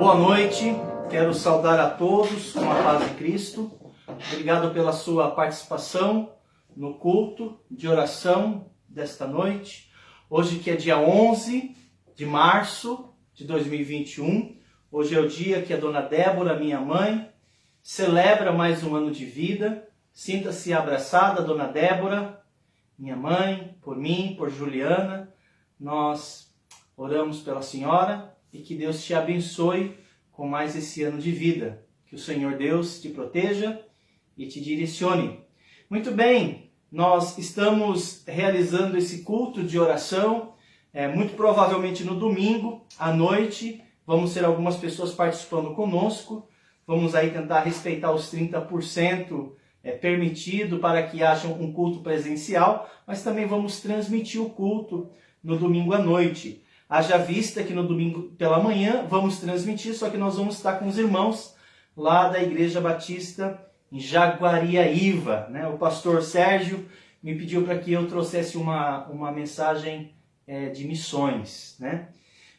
Boa noite, quero saudar a todos com a paz de Cristo. Obrigado pela sua participação no culto de oração desta noite. Hoje que é dia 11 de março de 2021. Hoje é o dia que a dona Débora, minha mãe, celebra mais um ano de vida. Sinta-se abraçada, dona Débora, minha mãe, por mim, por Juliana. Nós oramos pela senhora e que Deus te abençoe com mais esse ano de vida. Que o Senhor Deus te proteja e te direcione. Muito bem, nós estamos realizando esse culto de oração, muito provavelmente no domingo, à noite. Vamos ter algumas pessoas participando conosco. Vamos aí tentar respeitar os 30% permitido para que haja um culto presencial, mas também vamos transmitir o culto no domingo à noite. Haja vista que no domingo pela manhã vamos transmitir, só que nós vamos estar com os irmãos lá da Igreja Batista em Jaguariaíva, né? O pastor Sérgio me pediu para que eu trouxesse uma mensagem de missões, né?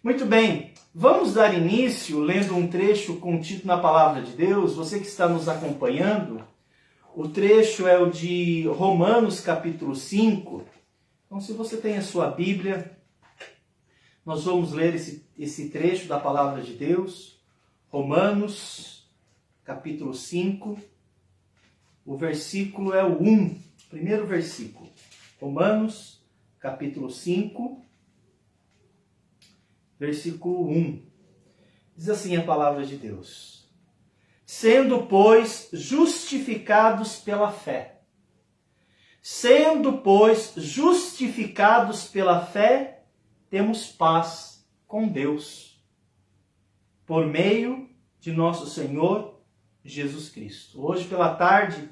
Muito bem, vamos dar início lendo um trecho contido na Palavra de Deus. Você que está nos acompanhando, o trecho é o de Romanos capítulo 5. Então, se você tem a sua Bíblia, nós vamos ler esse trecho da Palavra de Deus. Romanos capítulo 5, o versículo é o 1, primeiro versículo. Romanos capítulo 5, versículo 1. Diz assim a Palavra de Deus: Sendo, pois, justificados pela fé. Sendo, pois, justificados pela fé, temos paz com Deus, por meio de nosso Senhor Jesus Cristo. Hoje pela tarde,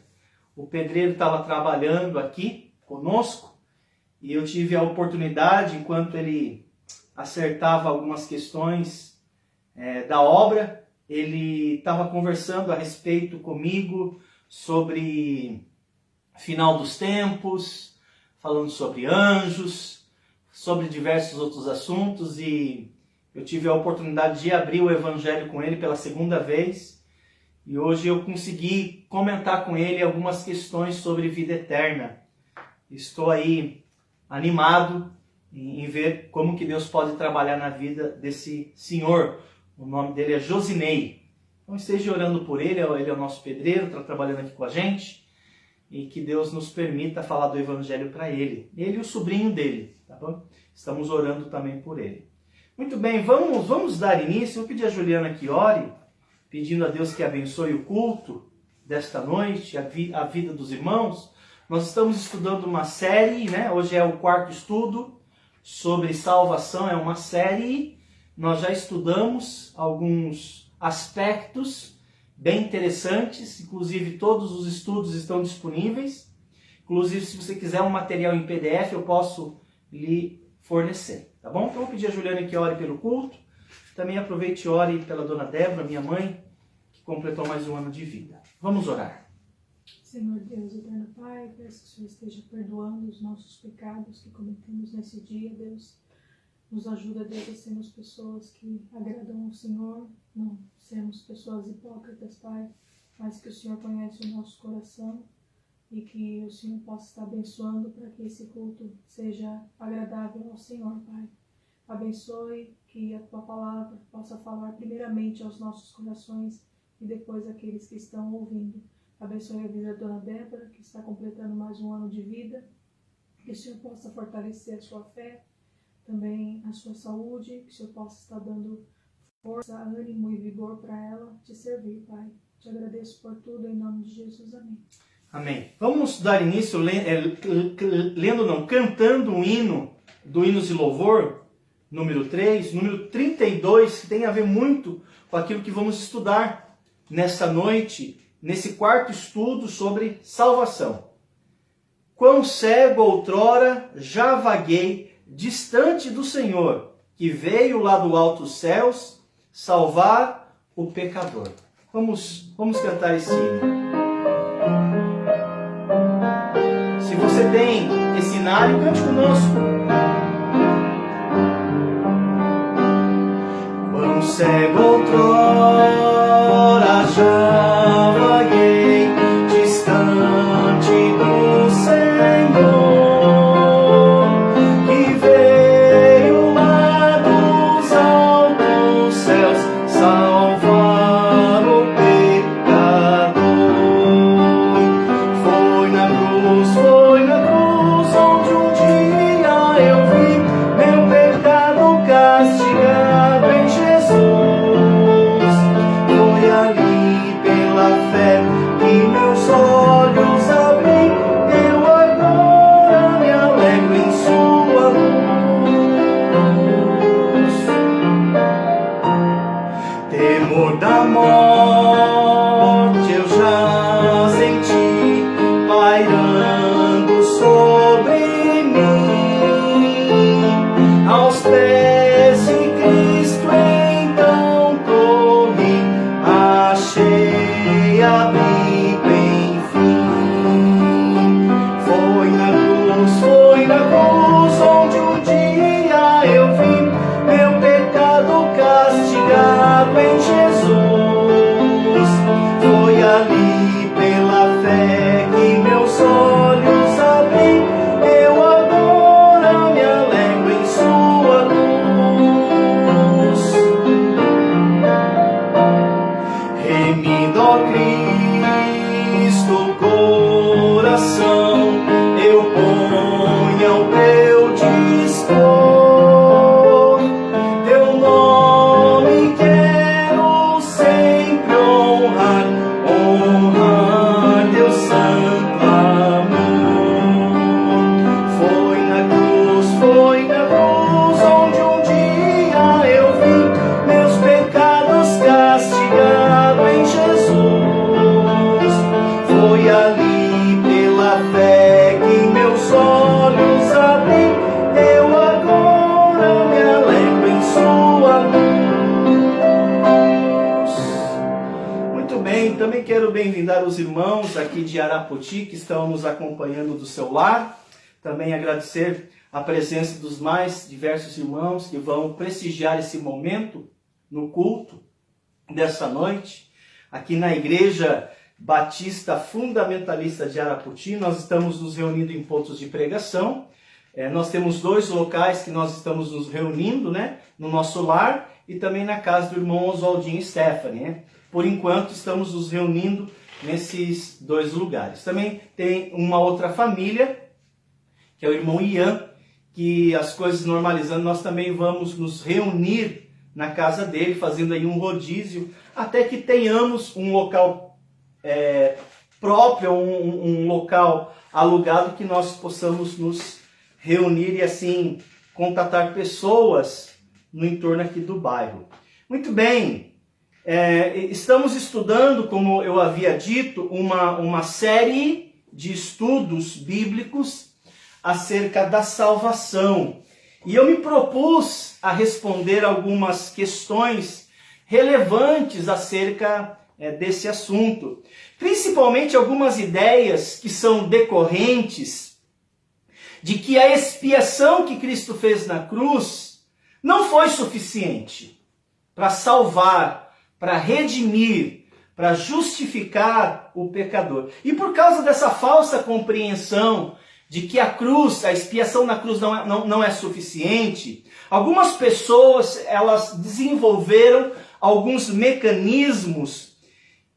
o pedreiro estava trabalhando aqui conosco e eu tive a oportunidade, enquanto ele acertava algumas questões da obra, ele estava conversando a respeito comigo sobre final dos tempos, falando sobre anjos, sobre diversos outros assuntos, e eu tive a oportunidade de abrir o Evangelho com ele pela segunda vez, e hoje eu consegui comentar com ele algumas questões sobre vida eterna. Estou aí animado em ver como que Deus pode trabalhar na vida desse senhor. O nome dele é Josinei. Então esteja orando por ele, ele é o nosso pedreiro, está trabalhando aqui com a gente, e que Deus nos permita falar do Evangelho para ele. Ele e o sobrinho dele, tá bom? Estamos orando também por ele. Muito bem, vamos dar início. Eu pedi a Juliana que ore, pedindo a Deus que abençoe o culto desta noite, a vida dos irmãos. Nós estamos estudando uma série, né? Hoje é o quarto estudo sobre salvação, é uma série. Nós já estudamos alguns aspectos bem interessantes, inclusive todos os estudos estão disponíveis. Inclusive, se você quiser um material em PDF, eu posso lhe fornecer, tá bom? Então, eu vou pedir a Juliana que ore pelo culto. Também aproveite e ore pela dona Débora, minha mãe, que completou mais um ano de vida. Vamos orar. Senhor Deus, eterno Pai, peço que o Senhor esteja perdoando os nossos pecados que cometemos nesse dia, Deus. Nos ajuda, Deus, a sermos pessoas que agradam ao Senhor, não sermos pessoas hipócritas, Pai, mas que o Senhor conhece o nosso coração e que o Senhor possa estar abençoando para que esse culto seja agradável ao Senhor, Pai. Abençoe que a Tua Palavra possa falar primeiramente aos nossos corações e depois àqueles que estão ouvindo. Abençoe a vida da dona Débora, que está completando mais um ano de vida, que o Senhor possa fortalecer a sua fé, também a sua saúde, que o Senhor possa estar dando força, ânimo e vigor para ela te servir, Pai. Te agradeço por tudo, em nome de Jesus. Amém. Amém. Vamos dar início cantando um hino do Hinos de Louvor, número 3, número 32, que tem a ver muito com aquilo que vamos estudar nessa noite, nesse quarto estudo sobre salvação. Quão cego outrora já vaguei, distante do Senhor, que veio lá do alto dos céus salvar o pecador. Vamos cantar esse hino. Se você tem esse cenário, cante conosco. Quão cego outrora Rendo, ó Cristo, o coração, eu ponho ao teu dispor. Teu nome quero sempre honrar, honrar teu santo amor. Foi na cruz onde um dia eu vi meus pecados castigado em Jesus. Foi ali pela fé que meus olhos abri, eu agora me alegro em sua luz. Muito bem, também quero bem-vindar os irmãos aqui de Arapoti que estão nos acompanhando do seu lar. Também agradecer a presença dos mais diversos irmãos que vão prestigiar esse momento no culto dessa noite. Aqui na Igreja Batista Fundamentalista de Arapoti, nós estamos nos reunindo em pontos de pregação. Nós temos 2 locais que nós estamos nos reunindo, né? No nosso lar e também na casa do irmão Oswaldinho Stephanie, né? Por enquanto estamos nos reunindo nesses 2 lugares. Também tem uma outra família, que é o irmão Ian, que as coisas normalizando, nós também vamos nos reunir na casa dele, fazendo aí um rodízio, até que tenhamos um local próprio, um local alugado, que nós possamos nos reunir e assim contatar pessoas no entorno aqui do bairro. Muito bem, estamos estudando, como eu havia dito, uma série de estudos bíblicos acerca da salvação. E eu me propus a responder algumas questões relevantes acerca desse assunto. Principalmente algumas ideias que são decorrentes de que a expiação que Cristo fez na cruz não foi suficiente para salvar, para redimir, para justificar o pecador. E por causa dessa falsa compreensão de que a cruz, a expiação na cruz não é suficiente, algumas pessoas elas desenvolveram alguns mecanismos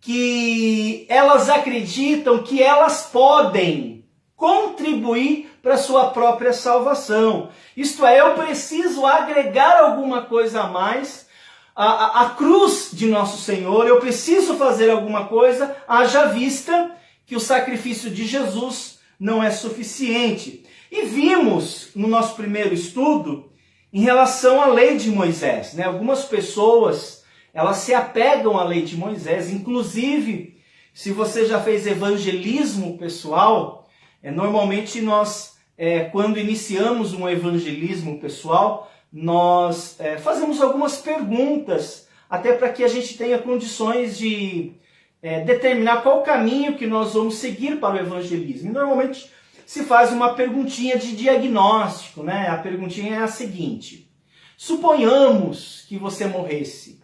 que elas acreditam que elas podem contribuir para a sua própria salvação. Isto é, eu preciso agregar alguma coisa a mais à cruz de nosso Senhor, eu preciso fazer alguma coisa, haja vista que o sacrifício de Jesus não é suficiente. E vimos no nosso primeiro estudo em relação à lei de Moisés, né? Algumas pessoas, elas se apegam à lei de Moisés, inclusive, se você já fez evangelismo pessoal, normalmente nós, quando iniciamos um evangelismo pessoal, nós fazemos algumas perguntas, até para que a gente tenha condições de determinar qual o caminho que nós vamos seguir para o evangelismo. E normalmente se faz uma perguntinha de diagnóstico, né? A perguntinha é a seguinte: suponhamos que você morresse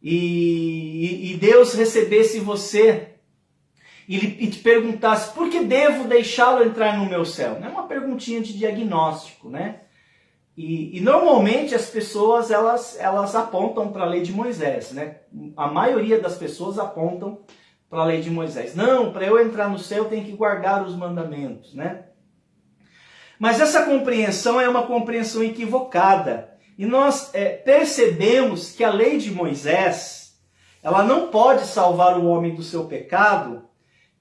e Deus recebesse você e te perguntasse: por que devo deixá-lo entrar no meu céu? É uma perguntinha de diagnóstico, né? E normalmente as pessoas elas apontam para a lei de Moisés, né? A maioria das pessoas apontam para a lei de Moisés. Não, para eu entrar no céu eu tenho que guardar os mandamentos, né? Mas essa compreensão é uma compreensão equivocada. E nós percebemos que a lei de Moisés, ela não pode salvar o homem do seu pecado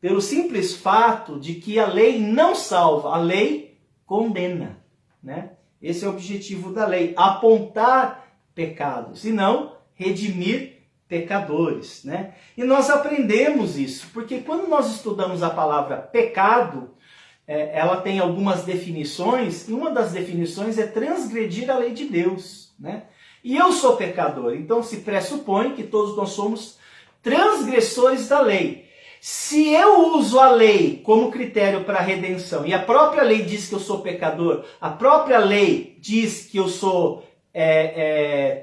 pelo simples fato de que a lei não salva, a lei condena, né? Esse é o objetivo da lei, apontar pecados e não redimir pecadores, né? E nós aprendemos isso, porque quando nós estudamos a palavra pecado, ela tem algumas definições, e uma das definições é transgredir a lei de Deus, né? E eu sou pecador, então se pressupõe que todos nós somos transgressores da lei. Se eu uso a lei como critério para a redenção, e a própria lei diz que eu sou pecador, a própria lei diz que eu sou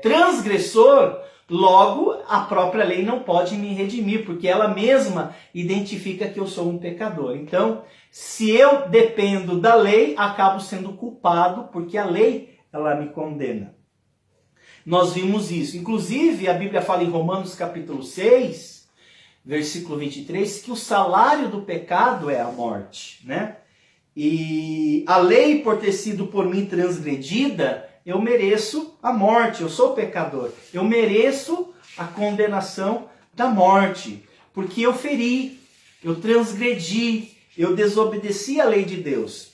transgressor, logo a própria lei não pode me redimir, porque ela mesma identifica que eu sou um pecador. Então, se eu dependo da lei, acabo sendo culpado, porque a lei ela me condena. Nós vimos isso. Inclusive, a Bíblia fala em Romanos capítulo 6, versículo 23, que o salário do pecado é a morte, né? E a lei, por ter sido por mim transgredida, eu mereço a morte, eu sou pecador. Eu mereço a condenação da morte, porque eu feri, eu transgredi, eu desobedeci a lei de Deus.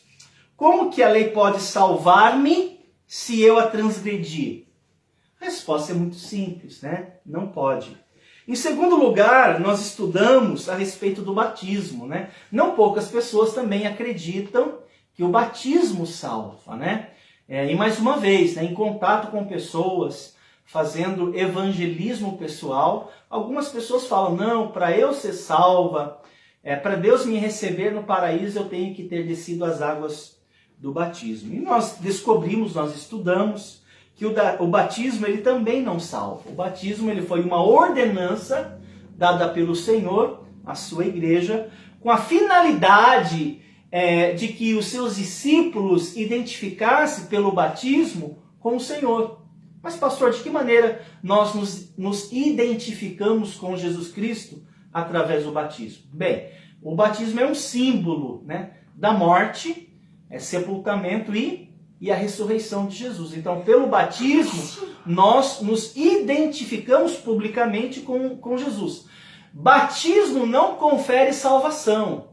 Como que a lei pode salvar-me se eu a transgredi? A resposta é muito simples, né? Não pode. Em segundo lugar, nós estudamos a respeito do batismo, né? Não poucas pessoas também acreditam que o batismo salva, né? E mais uma vez, né, em contato com pessoas, fazendo evangelismo pessoal, algumas pessoas falam, não, para eu ser salva, para Deus me receber no paraíso, eu tenho que ter descido as águas do batismo. E nós descobrimos, nós estudamos, que o batismo ele também não salva. O batismo ele foi uma ordenança dada pelo Senhor à sua igreja, com a finalidade de que os seus discípulos identificassem pelo batismo com o Senhor. Mas pastor, de que maneira nós nos identificamos com Jesus Cristo através do batismo? Bem, o batismo é um símbolo, né, da morte, sepultamento e a ressurreição de Jesus. Então, pelo batismo, nós nos identificamos publicamente com Jesus. Batismo não confere salvação.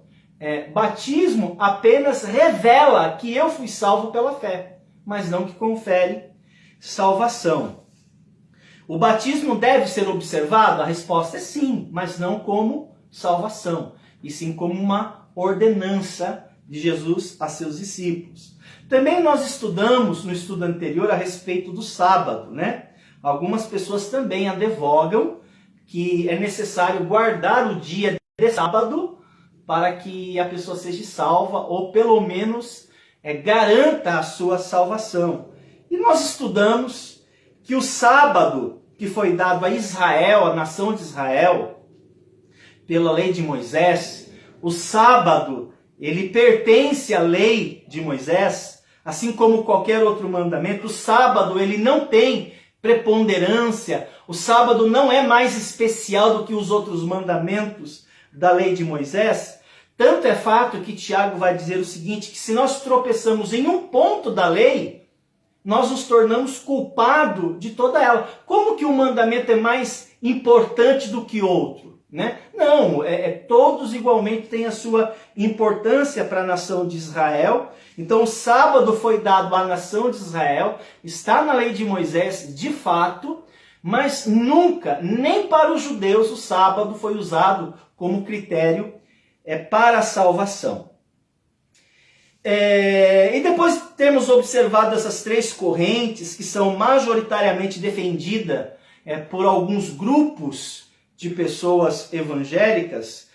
Batismo apenas revela que eu fui salvo pela fé, mas não que confere salvação. O batismo deve ser observado? A resposta é sim, mas não como salvação, e sim como uma ordenança de Jesus a seus discípulos. Também nós estudamos no estudo anterior a respeito do sábado, né? Algumas pessoas também advogam que é necessário guardar o dia de sábado para que a pessoa seja salva, ou pelo menos garanta a sua salvação. E nós estudamos que o sábado que foi dado a Israel, a nação de Israel, pela lei de Moisés, o sábado ele pertence à lei de Moisés, assim como qualquer outro mandamento. O sábado ele não tem preponderância, o sábado não é mais especial do que os outros mandamentos da lei de Moisés. Tanto é fato que Tiago vai dizer o seguinte, que se nós tropeçamos em um ponto da lei, nós nos tornamos culpados de toda ela. Como que um mandamento é mais importante do que outro? Né? Não, todos igualmente têm a sua importância para a nação de Israel. Então o sábado foi dado à nação de Israel, está na lei de Moisés de fato, mas nunca, nem para os judeus, o sábado foi usado como critério para a salvação. E depois de termos observado essas três correntes, que são majoritariamente defendidas por alguns grupos de pessoas evangélicas,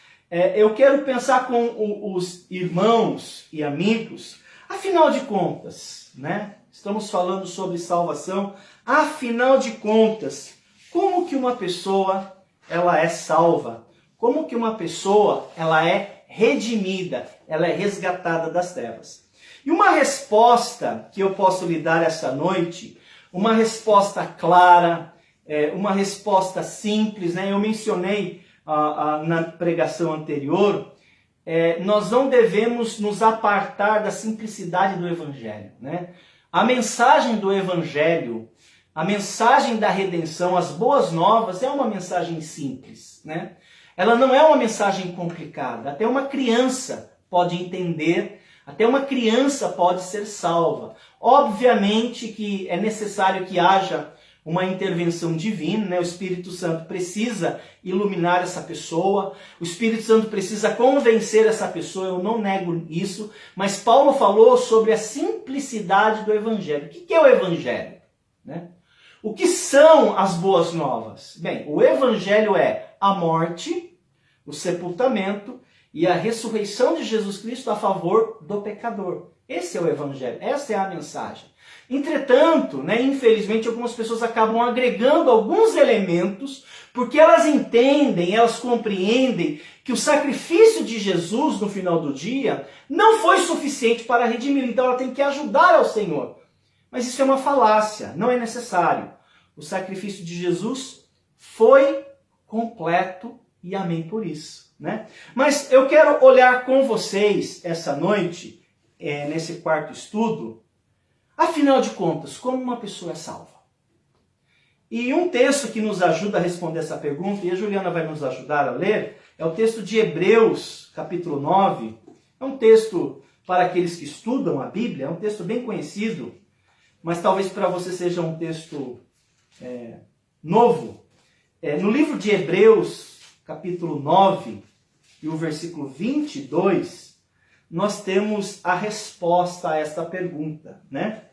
eu quero pensar com os irmãos e amigos, afinal de contas, né? Estamos falando sobre salvação, afinal de contas, como que uma pessoa ela é salva? Como que uma pessoa ela é redimida, ela é resgatada das trevas? E uma resposta que eu posso lhe dar essa noite, uma resposta clara, uma resposta simples, né? Eu mencionei na pregação anterior, nós não devemos nos apartar da simplicidade do Evangelho, né? A mensagem do Evangelho, a mensagem da redenção, as boas novas, é uma mensagem simples, né? Ela não é uma mensagem complicada. Até uma criança pode entender, até uma criança pode ser salva. Obviamente que é necessário que haja uma intervenção divina, né? O Espírito Santo precisa iluminar essa pessoa, o Espírito Santo precisa convencer essa pessoa, eu não nego isso, mas Paulo falou sobre a simplicidade do Evangelho. O que é o Evangelho? Né? O que são as boas novas? Bem, o Evangelho é a morte, o sepultamento e a ressurreição de Jesus Cristo a favor do pecador. Esse é o Evangelho, essa é a mensagem. Entretanto, né, infelizmente, algumas pessoas acabam agregando alguns elementos porque elas entendem, elas compreendem que o sacrifício de Jesus no final do dia não foi suficiente para redimir, então ela tem que ajudar ao Senhor. Mas isso é uma falácia, não é necessário. O sacrifício de Jesus foi completo e amém por isso, né? Mas eu quero olhar com vocês essa noite, nesse quarto estudo, afinal de contas, como uma pessoa é salva? E um texto que nos ajuda a responder essa pergunta, e a Juliana vai nos ajudar a ler, é o texto de Hebreus, capítulo 9. É um texto para aqueles que estudam a Bíblia, é um texto bem conhecido, mas talvez para você seja um texto novo. No livro de Hebreus, capítulo 9, e o versículo 22, nós temos a resposta a esta pergunta, né?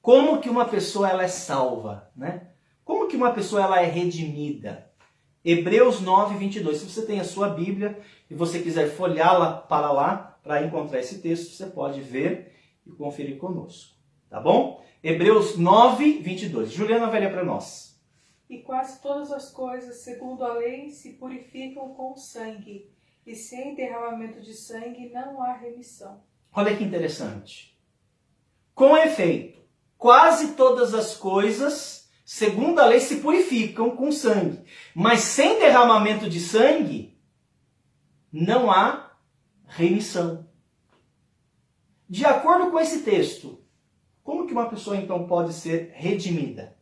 Como que uma pessoa ela é salva, né? Como que uma pessoa ela é redimida? Hebreus 9, 22. Se você tem a sua Bíblia e você quiser folhá-la para lá, para encontrar esse texto, você pode ver e conferir conosco, tá bom? Hebreus 9, 22. Juliana vai ler para nós. E quase todas as coisas, segundo a lei, se purificam com sangue, e sem derramamento de sangue não há remissão. Olha que interessante. Com efeito, quase todas as coisas, segundo a lei, se purificam com sangue, mas sem derramamento de sangue não há remissão. De acordo com esse texto, como que uma pessoa então pode ser redimida?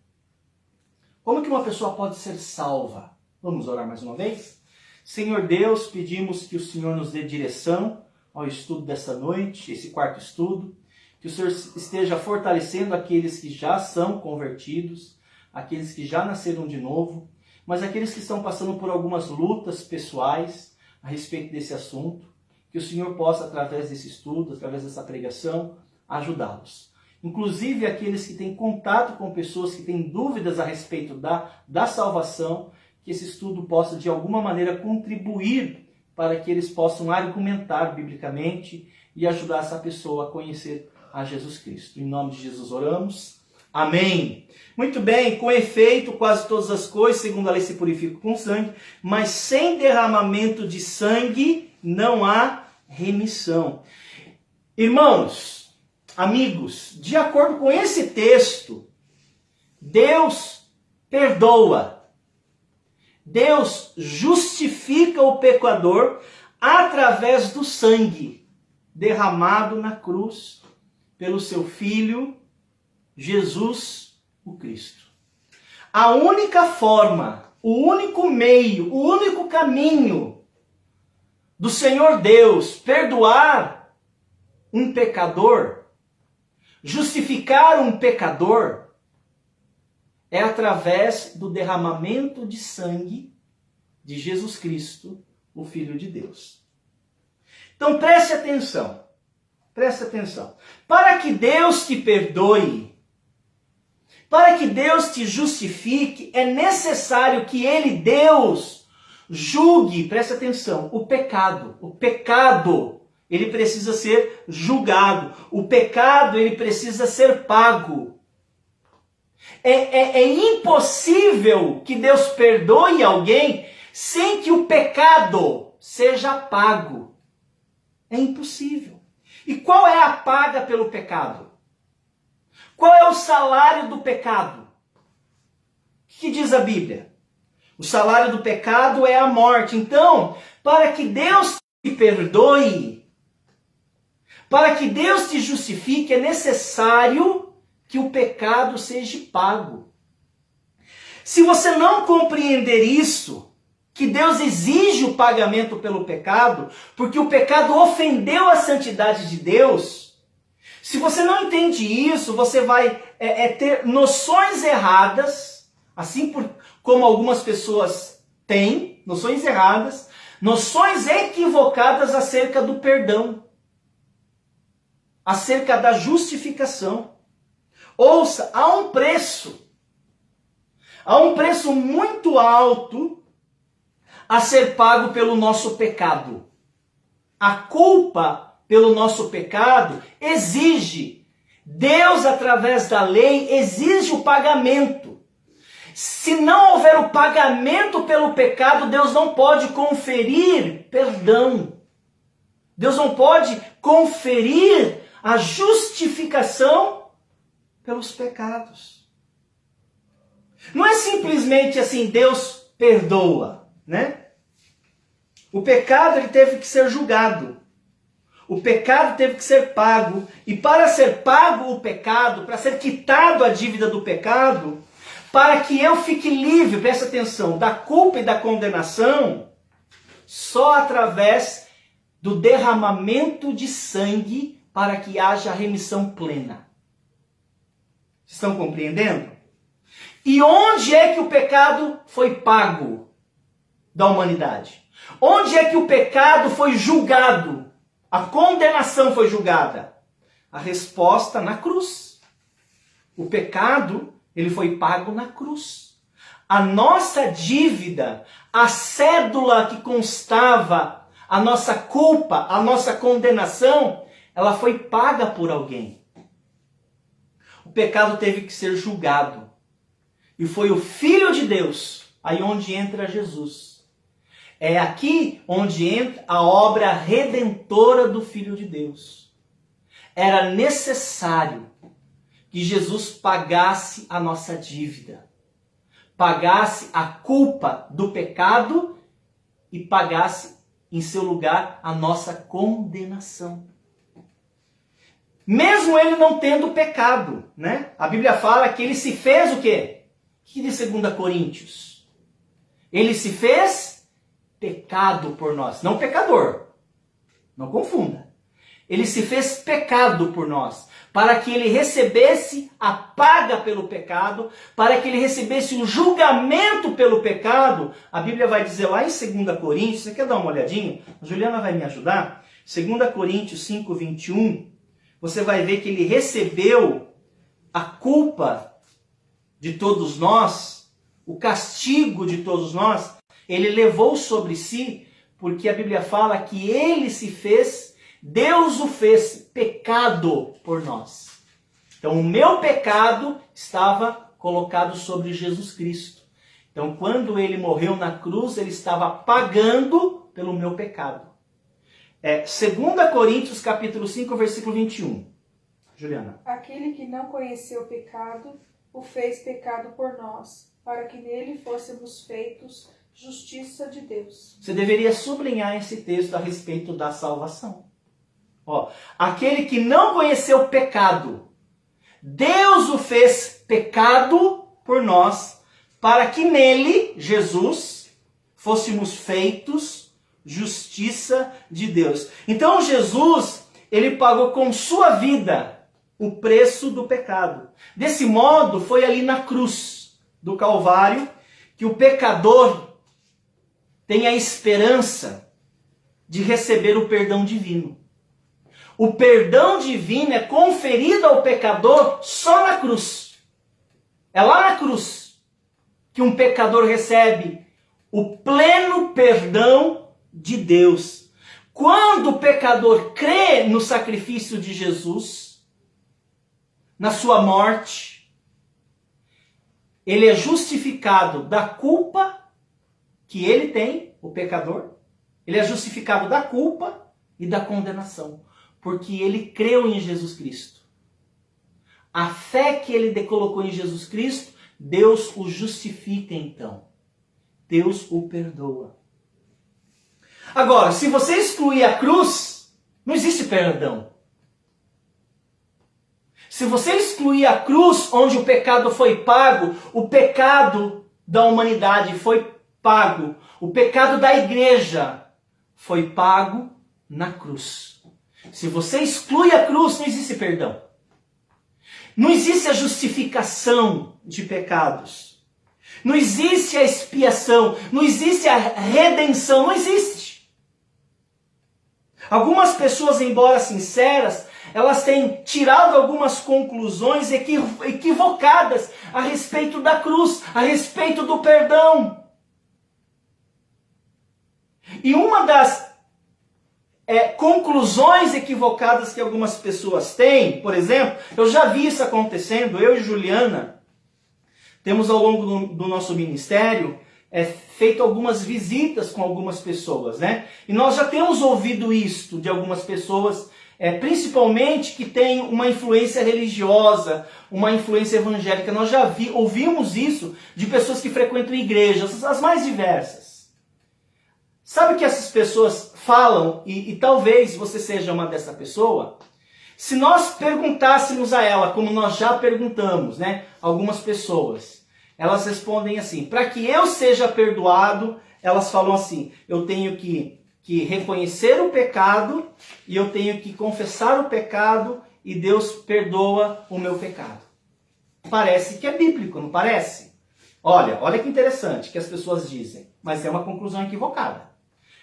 Como que uma pessoa pode ser salva? Vamos orar mais uma vez? Senhor Deus, pedimos que o Senhor nos dê direção ao estudo dessa noite, esse quarto estudo, que o Senhor esteja fortalecendo aqueles que já são convertidos, aqueles que já nasceram de novo, mas aqueles que estão passando por algumas lutas pessoais a respeito desse assunto, que o Senhor possa, através desse estudo, através dessa pregação, ajudá-los. Inclusive aqueles que têm contato com pessoas que têm dúvidas a respeito da salvação, que esse estudo possa de alguma maneira contribuir para que eles possam argumentar biblicamente e ajudar essa pessoa a conhecer a Jesus Cristo. Em nome de Jesus oramos. Amém. Muito bem, com efeito, quase todas as coisas, segundo a lei, se purificam com sangue, mas sem derramamento de sangue não há remissão. Irmãos, amigos, de acordo com esse texto, Deus perdoa. Deus justifica o pecador através do sangue derramado na cruz pelo seu Filho, Jesus, o Cristo. A única forma, o único meio, o único caminho do Senhor Deus perdoar um pecador, justificar um pecador, é através do derramamento de sangue de Jesus Cristo, o Filho de Deus. Então preste atenção, preste atenção. Para que Deus te perdoe, para que Deus te justifique, é necessário que Ele, Deus, julgue, preste atenção, o pecado. O pecado, ele precisa ser julgado. O pecado, ele precisa ser pago. É impossível que Deus perdoe alguém sem que o pecado seja pago. É impossível. E qual é a paga pelo pecado? Qual é o salário do pecado? O que diz a Bíblia? O salário do pecado é a morte. Então, para que Deus te perdoe, para que Deus te justifique, é necessário que o pecado seja pago. Se você não compreender isso, que Deus exige o pagamento pelo pecado, porque o pecado ofendeu a santidade de Deus, se você não entende isso, você vai ter noções erradas, assim como algumas pessoas têm, noções erradas, noções equivocadas acerca do perdão, acerca da justificação. Ouça, há um preço muito alto a ser pago pelo nosso pecado. A culpa pelo nosso pecado exige, Deus através da lei exige o pagamento. Se não houver o pagamento pelo pecado, Deus não pode conferir perdão. Deus não pode conferir a justificação pelos pecados. Não é simplesmente assim, Deus perdoa, né? O pecado ele teve que ser julgado. O pecado teve que ser pago. E para ser pago o pecado, para ser quitado a dívida do pecado, para que eu fique livre, presta atenção, da culpa e da condenação, só através do derramamento de sangue para que haja remissão plena. Estão compreendendo? E onde é que o pecado foi pago da humanidade? Onde é que o pecado foi julgado? A condenação foi julgada? A resposta na cruz. O pecado, ele foi pago na cruz. A nossa dívida, a cédula que constava, a nossa culpa, a nossa condenação, ela foi paga por alguém. O pecado teve que ser julgado. E foi o Filho de Deus, aí onde entra Jesus. É aqui onde entra a obra redentora do Filho de Deus. Era necessário que Jesus pagasse a nossa dívida, pagasse a culpa do pecado e pagasse em seu lugar a nossa condenação. Mesmo ele não tendo pecado, né? A Bíblia fala que ele se fez o quê? Que diz 2 Coríntios? Ele se fez pecado por nós, não pecador. Não confunda. Ele se fez pecado por nós, para que ele recebesse a paga pelo pecado, para que ele recebesse o julgamento pelo pecado. A Bíblia vai dizer lá em 2 Coríntios, você quer dar uma olhadinha? A Juliana vai me ajudar. 2 Coríntios 5, 21, você vai ver que ele recebeu a culpa de todos nós, o castigo de todos nós, ele levou sobre si, porque a Bíblia fala que ele se fez, Deus o fez pecado por nós. Então o meu pecado estava colocado sobre Jesus Cristo. Então quando ele morreu na cruz, ele estava pagando pelo meu pecado. 2 Coríntios capítulo 5, versículo 21. Juliana. Aquele que não conheceu o pecado, o fez pecado por nós, para que nele fôssemos feitos justiça de Deus. Você deveria sublinhar esse texto a respeito da salvação. Aquele que não conheceu o pecado, Deus o fez pecado por nós, para que nele, Jesus, fôssemos feitos justiça de Deus. Então Jesus, ele pagou com sua vida o preço do pecado. Desse modo, foi ali na cruz do Calvário que o pecador tem a esperança de receber o perdão divino. O perdão divino é conferido ao pecador só na cruz. É lá na cruz que um pecador recebe o pleno perdão de Deus. Quando o pecador crê no sacrifício de Jesus, na sua morte, ele é justificado da culpa que ele tem, o pecador. Ele é justificado da culpa e da condenação, porque ele creu em Jesus Cristo. A fé que ele colocou em Jesus Cristo, Deus o justifica então. Deus o perdoa. Agora, se você excluir a cruz, não existe perdão. Se você excluir a cruz, onde o pecado foi pago, o pecado da humanidade foi pago, o pecado da igreja foi pago na cruz. Se você exclui a cruz, não existe perdão. Não existe a justificação de pecados. Não existe a expiação. Não existe a redenção. Não existe. Algumas pessoas, embora sinceras, elas têm tirado algumas conclusões equivocadas a respeito da cruz, a respeito do perdão. E uma das conclusões equivocadas que algumas pessoas têm, por exemplo, eu já vi isso acontecendo, eu e Juliana temos ao longo do nosso ministério feito algumas visitas com algumas pessoas, né? E nós já temos ouvido isto de algumas pessoas, principalmente que têm uma influência religiosa, uma influência evangélica. Nós já ouvimos isso de pessoas que frequentam igrejas, as mais diversas. Sabe o que essas pessoas falam? E talvez você seja uma dessa pessoa. Se nós perguntássemos a ela, como nós já perguntamos, né? Algumas pessoas, elas respondem assim: para que eu seja perdoado, elas falam assim: eu tenho que reconhecer o pecado e eu tenho que confessar o pecado e Deus perdoa o meu pecado. Parece que é bíblico, não parece? Olha que interessante que as pessoas dizem, mas é uma conclusão equivocada.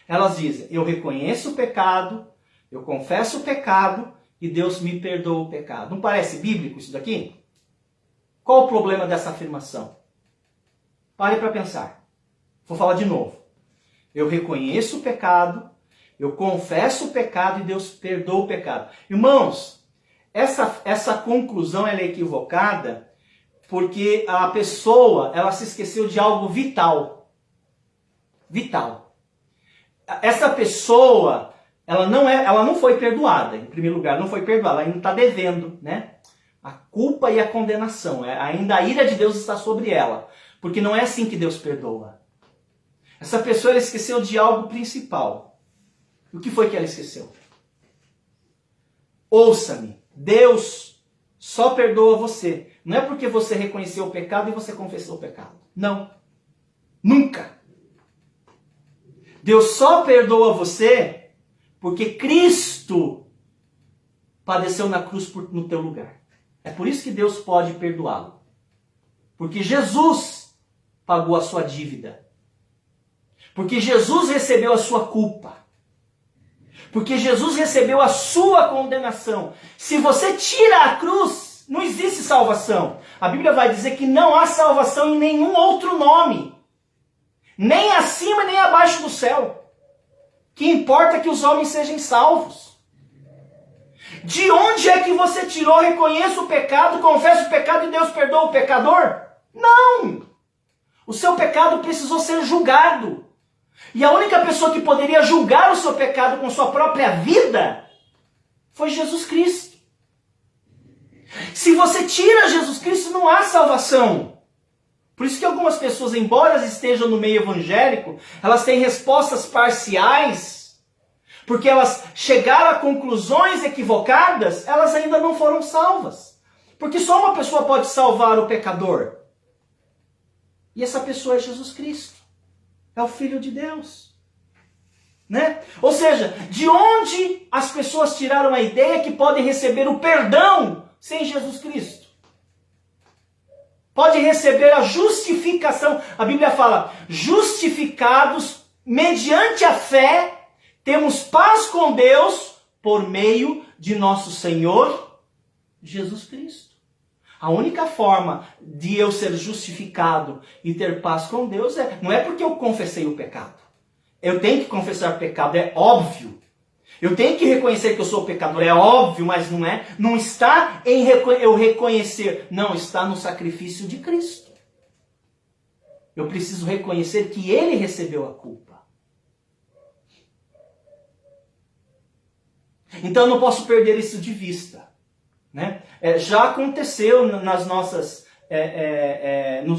Elas dizem: eu reconheço o pecado, eu confesso o pecado e Deus me perdoa o pecado. Não parece bíblico isso daqui? Qual o problema dessa afirmação? Pare para pensar. Vou falar de novo. Eu reconheço o pecado, eu confesso o pecado e Deus perdoa o pecado. Irmãos, essa conclusão ela é equivocada porque a pessoa ela se esqueceu de algo vital. Vital. Essa pessoa ela não foi perdoada, em primeiro lugar, não foi perdoada, ela ainda está devendo, né? A culpa e a condenação, ainda a ira de Deus está sobre ela, porque não é assim que Deus perdoa. Essa pessoa ela esqueceu de algo principal. O que foi que ela esqueceu? Ouça-me, Deus só perdoa você. Não é porque você reconheceu o pecado e você confessou o pecado. Não. Nunca. Deus só perdoa você porque Cristo padeceu na cruz no teu lugar. É por isso que Deus pode perdoá-lo. Porque Jesus pagou a sua dívida. Porque Jesus recebeu a sua culpa. Porque Jesus recebeu a sua condenação. Se você tira a cruz, não existe salvação. A Bíblia vai dizer que não há salvação em nenhum outro nome. Nem acima nem abaixo do céu. Que importa que os homens sejam salvos. De onde é que você tirou, reconheça o pecado, confessa o pecado e Deus perdoa o pecador? Não! O seu pecado precisou ser julgado. E a única pessoa que poderia julgar o seu pecado com sua própria vida foi Jesus Cristo. Se você tira Jesus Cristo, não há salvação. Por isso que algumas pessoas, embora estejam no meio evangélico, elas têm respostas parciais, porque elas chegaram a conclusões equivocadas, elas ainda não foram salvas. Porque só uma pessoa pode salvar o pecador. E essa pessoa é Jesus Cristo. É o Filho de Deus. Né? Ou seja, de onde as pessoas tiraram a ideia que podem receber o perdão sem Jesus Cristo? Pode receber a justificação. A Bíblia fala, justificados mediante a fé, temos paz com Deus por meio de nosso Senhor Jesus Cristo. A única forma de eu ser justificado e ter paz com Deus não é porque eu confessei o pecado. Eu tenho que confessar o pecado, é óbvio. Eu tenho que reconhecer que eu sou pecador, é óbvio, mas não está em eu reconhecer. Não, está no sacrifício de Cristo. Eu preciso reconhecer que Ele recebeu a culpa. Então eu não posso perder isso de vista. Né? Já aconteceu nos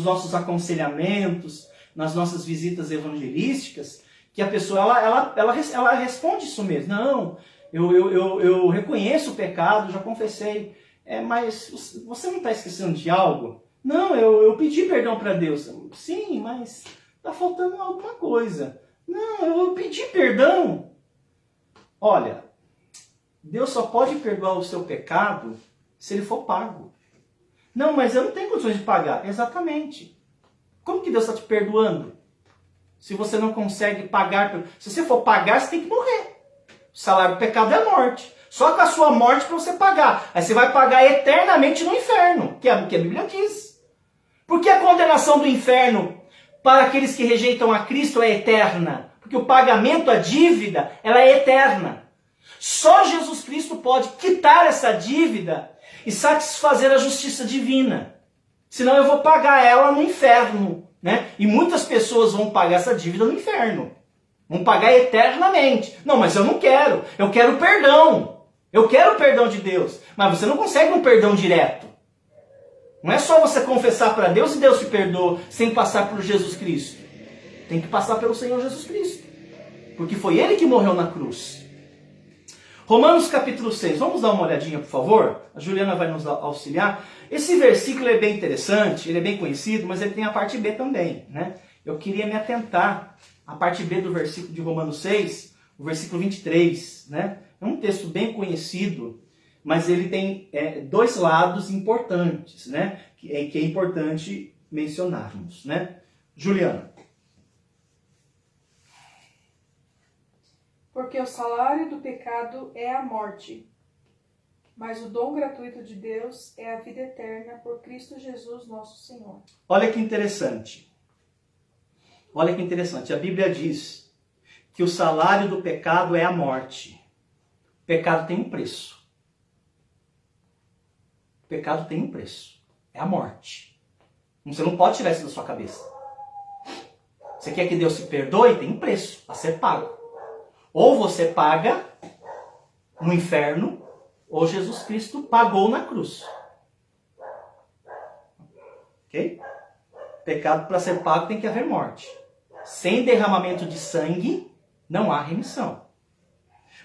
nossos aconselhamentos, nas nossas visitas evangelísticas, que a pessoa ela responde isso mesmo. Não, eu reconheço o pecado, já confessei. Mas você não está esquecendo de algo? Não, eu pedi perdão para Deus. Sim, mas está faltando alguma coisa. Não, eu pedi perdão. Olha, Deus só pode perdoar o seu pecado se ele for pago. Não, mas eu não tenho condições de pagar. Exatamente. Como que Deus está te perdoando? Se você não consegue pagar. Se você for pagar, você tem que morrer. O salário do pecado é a morte. Só com a sua morte para você pagar. Aí você vai pagar eternamente no inferno, que é o que a Bíblia diz. Porque a condenação do inferno para aqueles que rejeitam a Cristo é eterna. Porque o pagamento, a dívida, ela é eterna. Só Jesus Cristo pode quitar essa dívida e satisfazer a justiça divina. Senão eu vou pagar ela no inferno. Né? E muitas pessoas vão pagar essa dívida no inferno. Vão pagar eternamente. Não, mas eu não quero. Eu quero perdão. Eu quero o perdão de Deus. Mas você não consegue um perdão direto. Não é só você confessar para Deus e Deus te perdoa sem passar por Jesus Cristo. Tem que passar pelo Senhor Jesus Cristo. porque foi ele que morreu na cruz. Romanos capítulo 6, vamos dar uma olhadinha, por favor? A Juliana vai nos auxiliar. Esse versículo é bem interessante, ele é bem conhecido, mas ele tem a parte B também, né? Eu queria me atentar à parte B do versículo de Romanos 6, o versículo 23, né? É um texto bem conhecido, mas ele tem dois lados importantes, né? Que é importante mencionarmos, né? Juliana. Porque o salário do pecado é a morte, mas o dom gratuito de Deus é a vida eterna por Cristo Jesus nosso Senhor. Olha que interessante. Olha que interessante. A Bíblia diz que o salário do pecado é a morte. O pecado tem um preço. O pecado tem um preço. É a morte. Você não pode tirar isso da sua cabeça. Você quer que Deus te perdoe? Tem um preço a ser pago. Ou você paga no inferno, ou Jesus Cristo pagou na cruz. Ok? Pecado para ser pago tem que haver morte. Sem derramamento de sangue, não há remissão.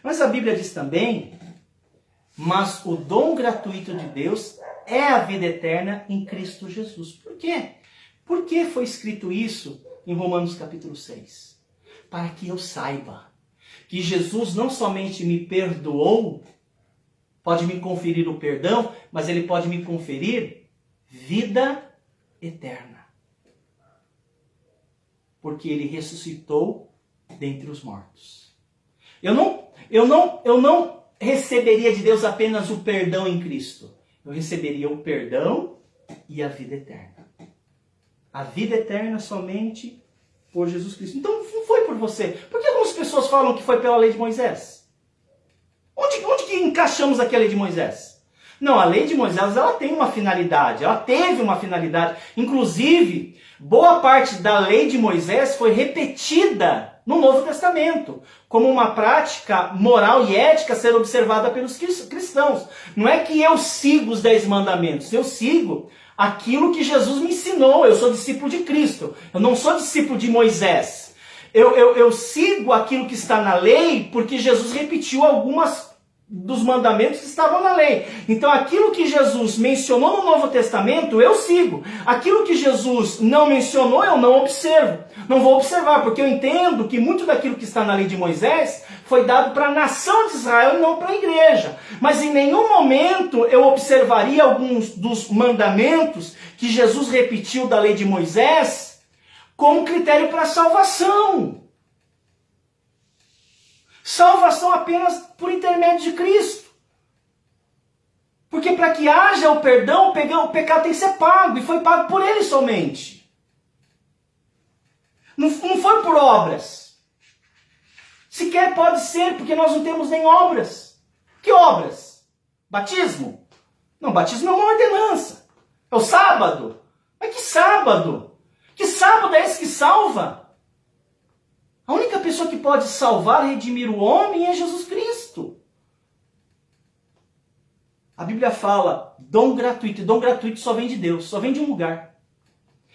Mas a Bíblia diz também, mas o dom gratuito de Deus é a vida eterna em Cristo Jesus. Por quê? Por que foi escrito isso em Romanos capítulo 6? Para que eu saiba que Jesus não somente me perdoou, pode me conferir o perdão, mas ele pode me conferir vida eterna. Porque ele ressuscitou dentre os mortos. Eu não receberia de Deus apenas o perdão em Cristo. Eu receberia o perdão e a vida eterna. A vida eterna somente por Jesus Cristo. Então não foi por você. Por que algumas pessoas falam que foi pela lei de Moisés? Onde que encaixamos aqui a lei de Moisés? Não, a lei de Moisés ela tem uma finalidade. Ela teve uma finalidade. Inclusive, boa parte da lei de Moisés foi repetida no Novo Testamento, como uma prática moral e ética a ser observada pelos cristãos. Não é que eu sigo os 10 mandamentos, eu sigo aquilo que Jesus me ensinou. Eu sou discípulo de Cristo, eu não sou discípulo de Moisés. Eu sigo aquilo que está na lei porque Jesus repetiu algumas dos mandamentos que estavam na lei. Então aquilo que Jesus mencionou no Novo Testamento, eu sigo. Aquilo que Jesus não mencionou, eu não observo. Não vou observar, porque eu entendo que muito daquilo que está na lei de Moisés foi dado para a nação de Israel e não para a igreja. Mas em nenhum momento eu observaria alguns dos mandamentos que Jesus repetiu da lei de Moisés como critério para a salvação. Salvação apenas por intermédio de Cristo. Porque para que haja o perdão, o pecado tem que ser pago. E foi pago por ele somente. Não foi por obras. Sequer pode ser, porque nós não temos nem obras. Que obras? Batismo? Não, batismo é uma ordenança. É o sábado. Mas que sábado? Que sábado é esse que salva? A única pessoa que pode salvar e redimir o homem é Jesus Cristo. A Bíblia fala dom gratuito. E dom gratuito só vem de Deus, só vem de um lugar.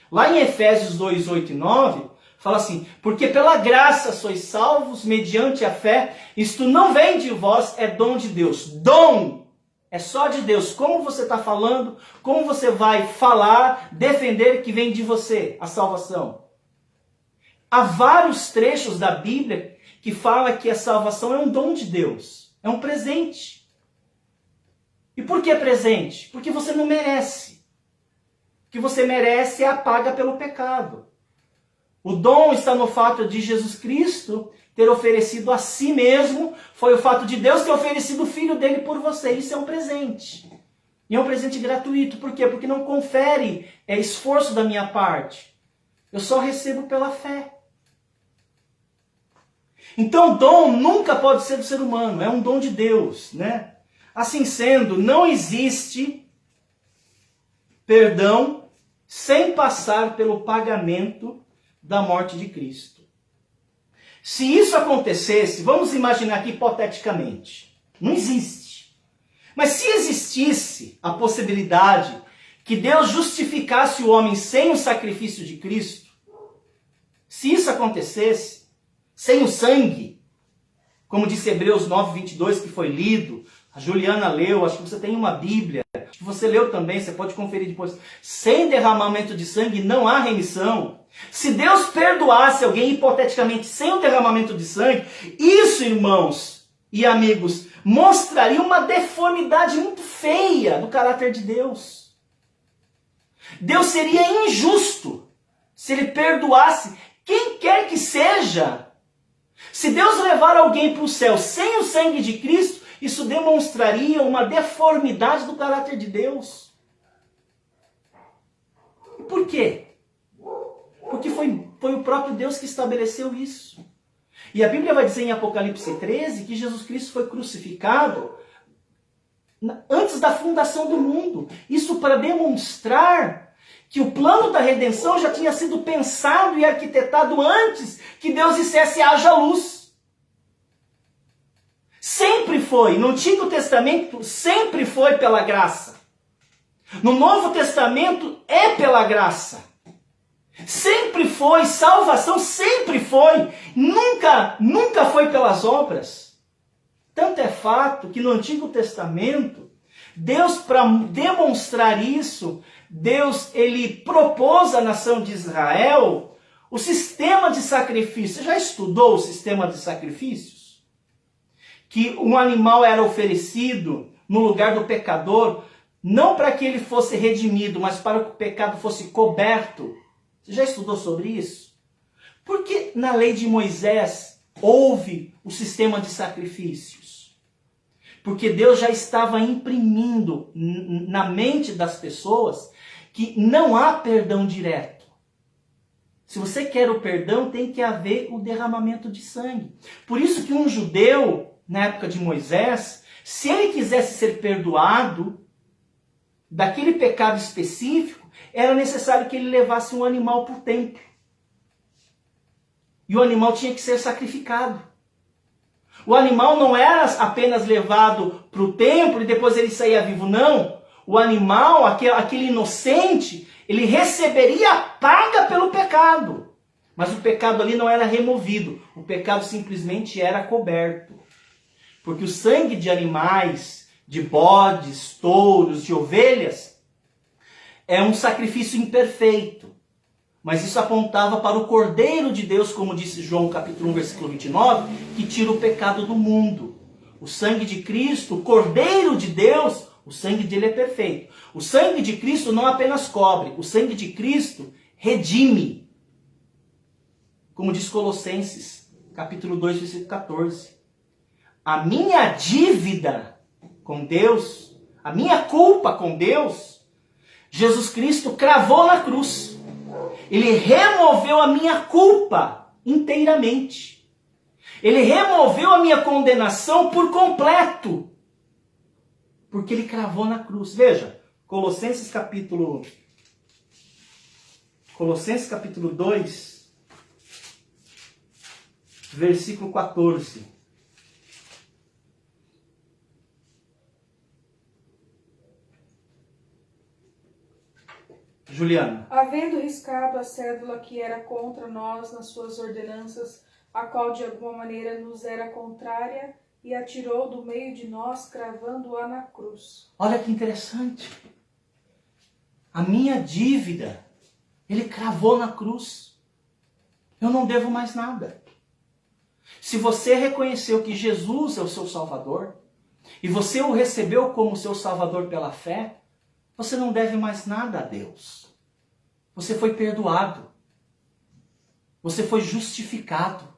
Lá em Efésios 2, 8 e 9, fala assim: porque pela graça sois salvos mediante a fé. Isto não vem de vós, é dom de Deus. Dom é só de Deus. Como você está falando, como você vai falar, defender que vem de você a salvação. Há vários trechos da Bíblia que fala que a salvação é um dom de Deus. É um presente. E por que presente? Porque você não merece. O que você merece é a paga pelo pecado. O dom está no fato de Jesus Cristo ter oferecido a si mesmo. Foi o fato de Deus ter oferecido o Filho dele por você. Isso é um presente. E é um presente gratuito. Por quê? Porque não confere esforço da minha parte. Eu só recebo pela fé. Então, dom nunca pode ser do ser humano, é um dom de Deus, né? Assim sendo, não existe perdão sem passar pelo pagamento da morte de Cristo. Se isso acontecesse, vamos imaginar aqui hipoteticamente, não existe. Mas se existisse a possibilidade que Deus justificasse o homem sem o sacrifício de Cristo, se isso acontecesse, sem o sangue, como disse Hebreus 9:22, que foi lido, a Juliana leu, acho que você tem uma Bíblia, acho que você leu também, você pode conferir depois. Sem derramamento de sangue não há remissão. Se Deus perdoasse alguém hipoteticamente sem o derramamento de sangue, isso, irmãos e amigos, mostraria uma deformidade muito feia do caráter de Deus. Deus seria injusto se ele perdoasse quem quer que seja. Se Deus levar alguém para o céu sem o sangue de Cristo, isso demonstraria uma deformidade do caráter de Deus. E por quê? Porque foi o próprio Deus que estabeleceu isso. E a Bíblia vai dizer em Apocalipse 13 que Jesus Cristo foi crucificado antes da fundação do mundo. Isso para demonstrar que o plano da redenção já tinha sido pensado e arquitetado antes que Deus dissesse haja luz. Sempre foi, no Antigo Testamento sempre foi pela graça. No Novo Testamento é pela graça. Sempre foi, salvação sempre foi, nunca foi pelas obras. Tanto é fato que no Antigo Testamento, Deus, para demonstrar isso, Deus ele propôs à nação de Israel o sistema de sacrifício. Você já estudou o sistema de sacrifícios? Que um animal era oferecido no lugar do pecador, não para que ele fosse redimido, mas para que o pecado fosse coberto. Você já estudou sobre isso? Por que na lei de Moisés houve o sistema de sacrifícios? Porque Deus já estava imprimindo na mente das pessoas que não há perdão direto. Se você quer o perdão, tem que haver o derramamento de sangue. Por isso que um judeu, na época de Moisés, se ele quisesse ser perdoado daquele pecado específico, era necessário que ele levasse um animal para o templo. E o animal tinha que ser sacrificado. O animal não era apenas levado para o templo e depois ele saía vivo, não. O animal, aquele inocente, ele receberia a paga pelo pecado. Mas o pecado ali não era removido. O pecado simplesmente era coberto. Porque o sangue de animais, de bodes, touros, de ovelhas, é um sacrifício imperfeito. Mas isso apontava para o Cordeiro de Deus, como disse João capítulo 1, versículo 29, que tira o pecado do mundo. O sangue de Cristo, o Cordeiro de Deus, o sangue dele é perfeito. O sangue de Cristo não apenas cobre, o sangue de Cristo redime. Como diz Colossenses, capítulo 2, versículo 14. A minha dívida com Deus, a minha culpa com Deus, Jesus Cristo cravou na cruz. Ele removeu a minha culpa inteiramente. Ele removeu a minha condenação por completo. Porque ele cravou na cruz. Veja, Colossenses capítulo 2, versículo 14. Juliana. Havendo riscado a cédula que era contra nós nas suas ordenanças, a qual de alguma maneira nos era contrária, e a tirou do meio de nós, cravando-a na cruz. Olha que interessante. A minha dívida, ele cravou na cruz. Eu não devo mais nada. Se você reconheceu que Jesus é o seu Salvador, e você o recebeu como seu Salvador pela fé, você não deve mais nada a Deus. Você foi perdoado. Você foi justificado.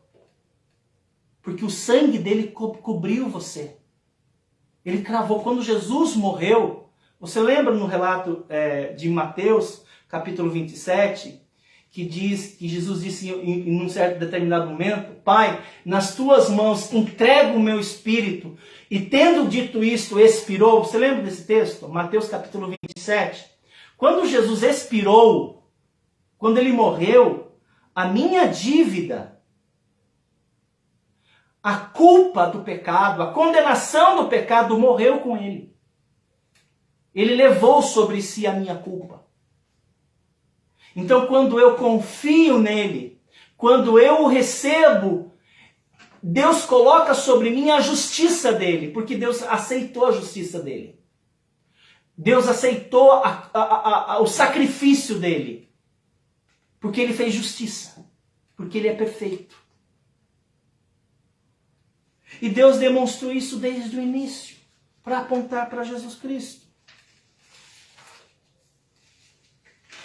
Porque o sangue dele cobriu você. Ele cravou. Quando Jesus morreu, você lembra no relato de Mateus, capítulo 27, que diz que Jesus disse em um certo determinado momento: Pai, nas tuas mãos entrego o meu espírito. E tendo dito isto, expirou. Você lembra desse texto? Mateus capítulo 27. Quando Jesus expirou, quando ele morreu, a minha dívida, a culpa do pecado, a condenação do pecado morreu com ele. Ele levou sobre si a minha culpa. Então, quando eu confio nele, quando eu o recebo, Deus coloca sobre mim a justiça dele, porque Deus aceitou a justiça dele. Deus aceitou o sacrifício dele, porque ele fez justiça, porque ele é perfeito. E Deus demonstrou isso desde o início, para apontar para Jesus Cristo.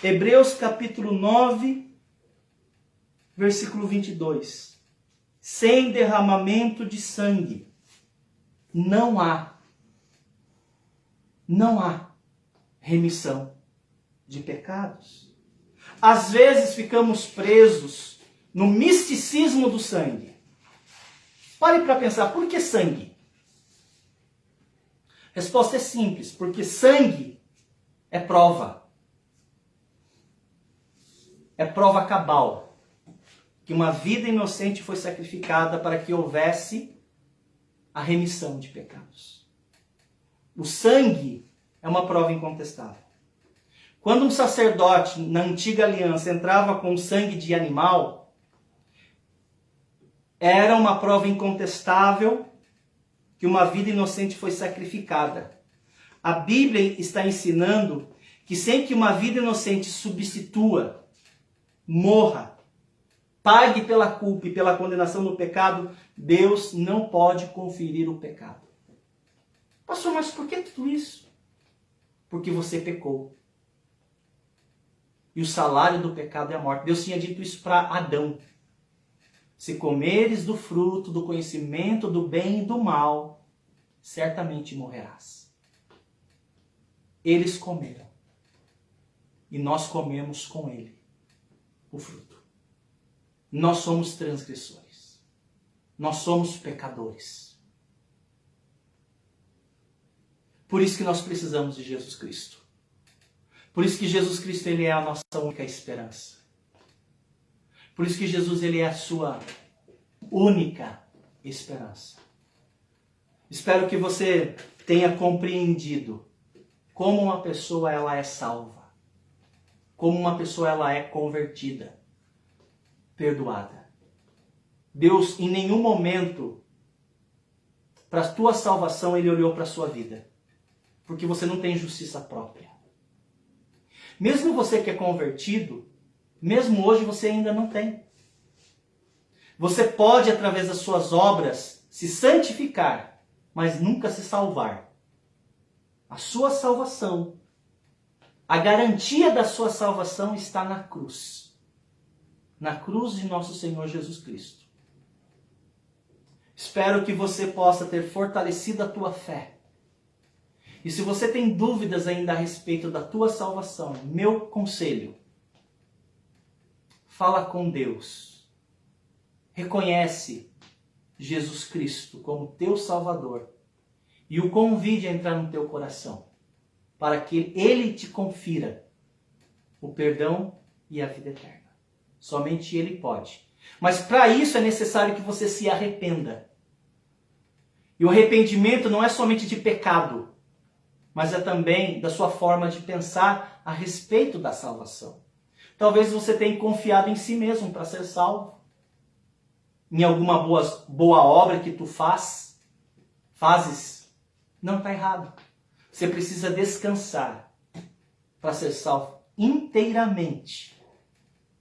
Hebreus capítulo 9, versículo 22. Sem derramamento de sangue, não há remissão de pecados. Às vezes ficamos presos no misticismo do sangue. Pare para pensar, por que sangue? A resposta é simples, porque sangue é prova. É prova cabal que uma vida inocente foi sacrificada para que houvesse a remissão de pecados. O sangue é uma prova incontestável. Quando um sacerdote na antiga aliança entrava com sangue de animal, era uma prova incontestável que uma vida inocente foi sacrificada. A Bíblia está ensinando que sem que uma vida inocente substitua, morra, pague pela culpa e pela condenação do pecado, Deus não pode conferir o pecado. Pastor, mas por que tudo isso? Porque você pecou. E o salário do pecado é a morte. Deus tinha dito isso para Adão. Se comeres do fruto do conhecimento do bem e do mal, certamente morrerás. Eles comeram. E nós comemos com ele o fruto. Nós somos transgressores. Nós somos pecadores. Por isso que nós precisamos de Jesus Cristo. Por isso que Jesus Cristo ele é a nossa única esperança. Por isso que Jesus ele é a sua única esperança. Espero que você tenha compreendido como uma pessoa ela é salva. Como uma pessoa ela é convertida. Perdoada. Deus em nenhum momento para a tua salvação ele olhou para a sua vida. Porque você não tem justiça própria. Mesmo você que é convertido, mesmo hoje você ainda não tem. Você pode através das suas obras se santificar, mas nunca se salvar. A sua salvação, a garantia da sua salvação está na cruz. Na cruz de nosso Senhor Jesus Cristo. Espero que você possa ter fortalecido a tua fé. E se você tem dúvidas ainda a respeito da tua salvação, meu conselho, fala com Deus. Reconhece Jesus Cristo como teu Salvador e o convide a entrar no teu coração, para que Ele te confira o perdão e a vida eterna. Somente Ele pode. Mas para isso é necessário que você se arrependa. E o arrependimento não é somente de pecado, mas é também da sua forma de pensar a respeito da salvação. Talvez você tenha confiado em si mesmo para ser salvo. Em alguma boa obra que tu fazes. Não está errado. Você precisa descansar para ser salvo inteiramente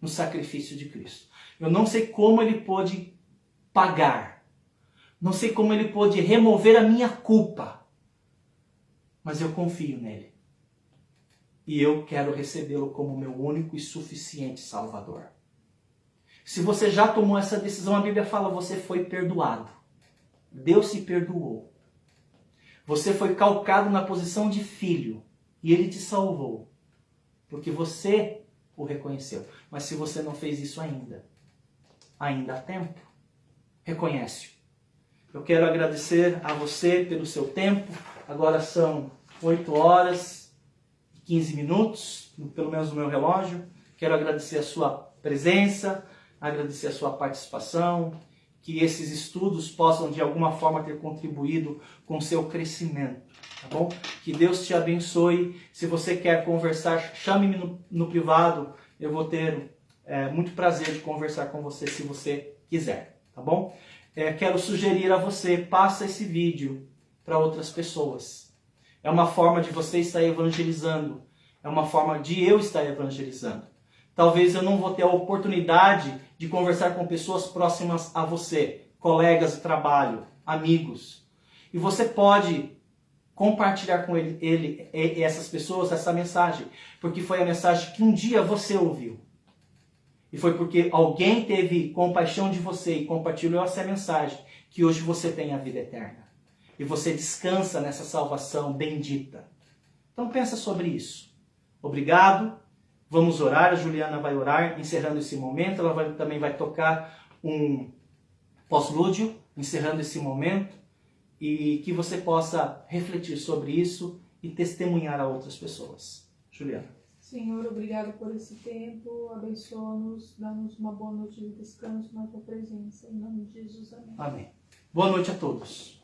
no sacrifício de Cristo. Eu não sei como Ele pôde pagar. Não sei como Ele pôde remover a minha culpa. Mas eu confio nele. E eu quero recebê-lo como meu único e suficiente Salvador. Se você já tomou essa decisão, a Bíblia fala, você foi perdoado. Deus se perdoou. Você foi calcado na posição de filho. E Ele te salvou. Porque você o reconheceu. Mas se você não fez isso ainda há tempo. Reconhece-o. Eu quero agradecer a você pelo seu tempo. Agora são 8 horas e 15 minutos, pelo menos no meu relógio. Quero agradecer a sua presença, agradecer a sua participação, que esses estudos possam de alguma forma ter contribuído com o seu crescimento, tá bom? Que Deus te abençoe. Se você quer conversar, chame-me no privado, eu vou ter muito prazer de conversar com você se você quiser, tá bom? quero sugerir a você, passa esse vídeo para outras pessoas. É uma forma de você estar evangelizando. É uma forma de eu estar evangelizando. Talvez eu não vou ter a oportunidade de conversar com pessoas próximas a você, colegas de trabalho, amigos. E você pode compartilhar com essas pessoas essa mensagem, porque foi a mensagem que um dia você ouviu. E foi porque alguém teve compaixão de você e compartilhou essa mensagem que hoje você tem a vida eterna. E você descansa nessa salvação bendita. Então pensa sobre isso. Obrigado. Vamos orar. A Juliana vai orar, encerrando esse momento. Ela também vai tocar um pós-lúdio, encerrando esse momento. E que você possa refletir sobre isso e testemunhar a outras pessoas. Juliana. Senhor, obrigado por esse tempo. Abençoa-nos, dá-nos uma boa noite de descanso na tua presença. Em nome de Jesus, amém. Amém. Boa noite a todos.